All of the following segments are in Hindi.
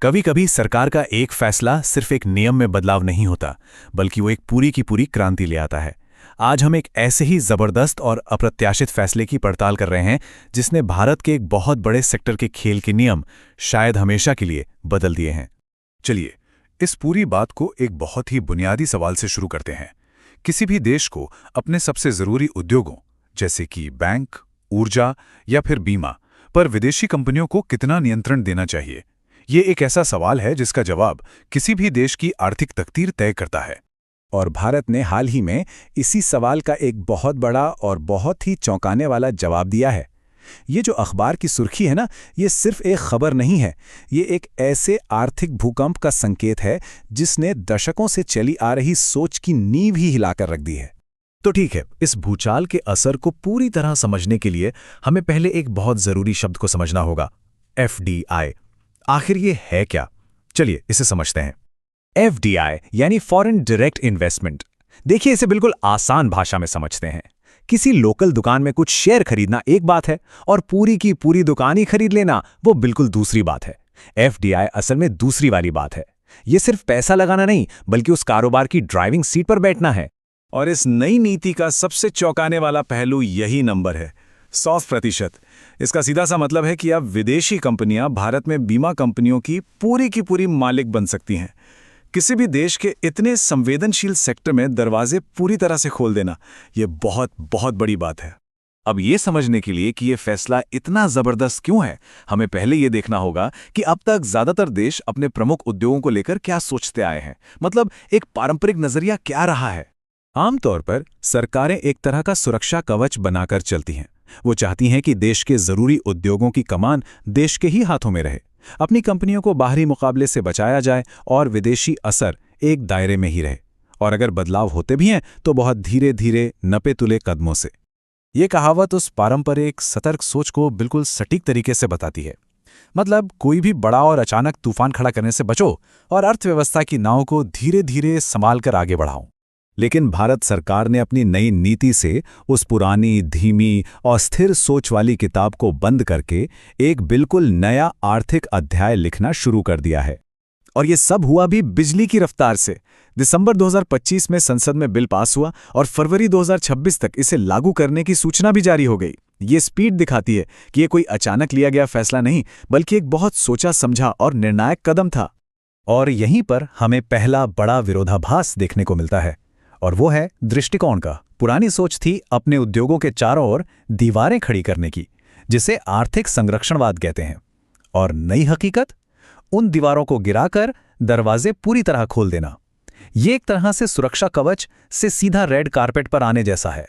कभी कभी सरकार का एक फैसला सिर्फ एक नियम में बदलाव नहीं होता, बल्कि वो एक पूरी की पूरी क्रांति ले आता है। आज हम एक ऐसे ही जबरदस्त और अप्रत्याशित फैसले की पड़ताल कर रहे हैं जिसने भारत के एक बहुत बड़े सेक्टर के खेल के नियम शायद हमेशा के लिए बदल दिए हैं। चलिए, इस पूरी बात को एक बहुत ही बुनियादी सवाल से शुरू करते हैं। किसी भी देश को अपने सबसे जरूरी उद्योगों जैसे कि बैंक, ऊर्जा या फिर बीमा पर विदेशी कंपनियों को कितना नियंत्रण देना चाहिए? ये एक ऐसा सवाल है जिसका जवाब किसी भी देश की आर्थिक तकदीर तय करता है। और भारत ने हाल ही में इसी सवाल का एक बहुत बड़ा और बहुत ही चौंकाने वाला जवाब दिया है। ये जो अखबार की सुर्खी है ना, ये सिर्फ एक खबर नहीं है, ये एक ऐसे आर्थिक भूकंप का संकेत है जिसने दशकों से चली आ रही सोच की नींव ही हिलाकर रख दी है। तो ठीक है, इस भूचाल के असर को पूरी तरह समझने के लिए हमें पहले एक बहुत जरूरी शब्द को समझना होगा, FDI। आखिर ये है क्या? चलिए इसे समझते हैं। FDI यानी फॉरेन डायरेक्ट इन्वेस्टमेंट। देखिए, इसे बिल्कुल आसान भाषा में समझते हैं। किसी लोकल दुकान में कुछ शेयर खरीदना एक बात है और पूरी की पूरी दुकान ही खरीद लेना वो बिल्कुल दूसरी बात है। FDI असल में दूसरी वाली बात है। ये सिर्फ पैसा लगाना नहीं, बल्कि उस कारोबार की ड्राइविंग सीट पर बैठना है। और इस नई नीति का सबसे चौंकाने वाला पहलू यही नंबर है, 100%। इसका सीधा सा मतलब है कि अब विदेशी कंपनियां भारत में बीमा कंपनियों की पूरी मालिक बन सकती हैं। किसी भी देश के इतने संवेदनशील सेक्टर में दरवाजे पूरी तरह से खोल देना, ये बहुत बहुत बड़ी बात है। अब ये समझने के लिए कि ये फैसला इतना जबरदस्त क्यों है, हमें पहले ये देखना होगा कि अब तक ज्यादातर देश अपने प्रमुख उद्योगों को लेकर क्या सोचते आए हैं। मतलब एक पारंपरिक नजरिया क्या रहा है। आमतौर पर सरकारें एक तरह का सुरक्षा कवच बनाकर चलती हैं। वो चाहती हैं कि देश के जरूरी उद्योगों की कमान देश के ही हाथों में रहे, अपनी कंपनियों को बाहरी मुकाबले से बचाया जाए और विदेशी असर एक दायरे में ही रहे। और अगर बदलाव होते भी हैं तो बहुत धीरे धीरे नपे तुले कदमों से। ये कहावत उस पारंपरिक सतर्क सोच को बिल्कुल सटीक तरीके से बताती है। मतलब कोई भी बड़ा और अचानक तूफान खड़ा करने से बचो और अर्थव्यवस्था की नाव को धीरे धीरे संभाल कर आगे बढ़ाओ। लेकिन भारत सरकार ने अपनी नई नीति से उस पुरानी, धीमी और स्थिर सोच वाली किताब को बंद करके एक बिल्कुल नया आर्थिक अध्याय लिखना शुरू कर दिया है। और ये सब हुआ भी बिजली की रफ्तार से। दिसंबर 2025 में संसद में बिल पास हुआ और फरवरी 2026 तक इसे लागू करने की सूचना भी जारी हो गई। ये स्पीड दिखाती है कि ये कोई अचानक लिया गया फैसला नहीं, बल्कि एक बहुत सोचा समझा और निर्णायक कदम था। और यहीं पर हमें पहला बड़ा विरोधाभास देखने को मिलता है, और वो है दृष्टिकोण का। पुरानी सोच थी अपने उद्योगों के चारों ओर दीवारें खड़ी करने की, जिसे आर्थिक संरक्षणवाद कहते हैं। और नई हकीकत, उन दीवारों को गिराकर दरवाजे पूरी तरह खोल देना। ये एक तरह से सुरक्षा कवच से सीधा रेड कारपेट पर आने जैसा है।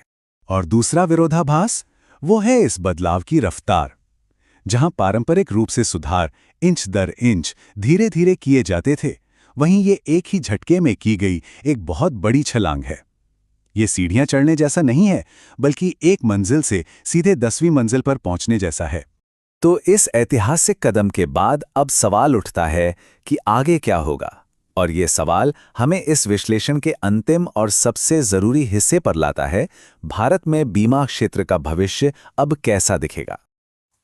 और दूसरा विरोधाभास, वो है इस बदलाव की रफ्तार। जहां पारंपरिक रूप से सुधार इंच दर इंच धीरे धीरे किए जाते थे, वहीं ये एक ही झटके में की गई एक बहुत बड़ी छलांग है। ये सीढ़ियां चढ़ने जैसा नहीं है, बल्कि एक मंजिल से सीधे 10वीं मंजिल पर पहुंचने जैसा है। तो इस ऐतिहासिक कदम के बाद अब सवाल उठता है कि आगे क्या होगा। और ये सवाल हमें इस विश्लेषण के अंतिम और सबसे जरूरी हिस्से पर लाता है, भारत में बीमा क्षेत्र का भविष्य अब कैसा दिखेगा।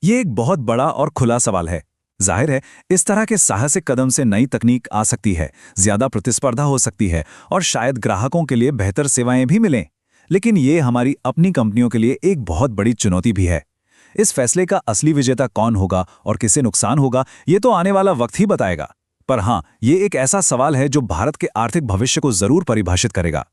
ये एक बहुत बड़ा और खुला सवाल है। जाहिर है, इस तरह के साहसिक कदम से नई तकनीक आ सकती है, ज्यादा प्रतिस्पर्धा हो सकती है और शायद ग्राहकों के लिए बेहतर सेवाएं भी मिलें। लेकिन ये हमारी अपनी कंपनियों के लिए एक बहुत बड़ी चुनौती भी है। इस फैसले का असली विजेता कौन होगा और किसे नुकसान होगा, ये तो आने वाला वक्त ही बताएगा। पर हाँ, ये एक ऐसा सवाल है जो भारत के आर्थिक भविष्य को जरूर परिभाषित करेगा।